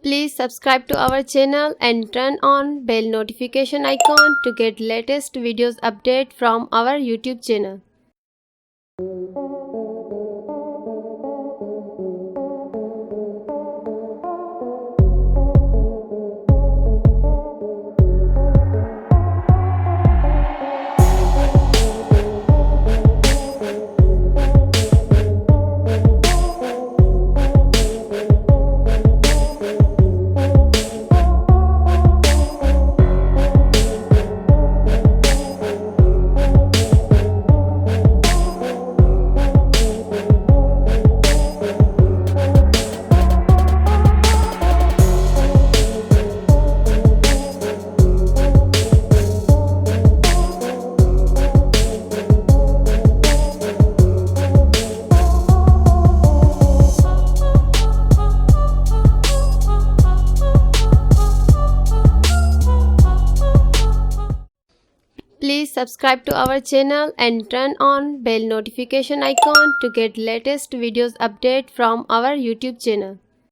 Please subscribe to our channel and turn on bell notification icon to get latest videos update from our YouTube channel. Please subscribe to our channel and turn on bell notification icon to get latest videos update from our YouTube channel.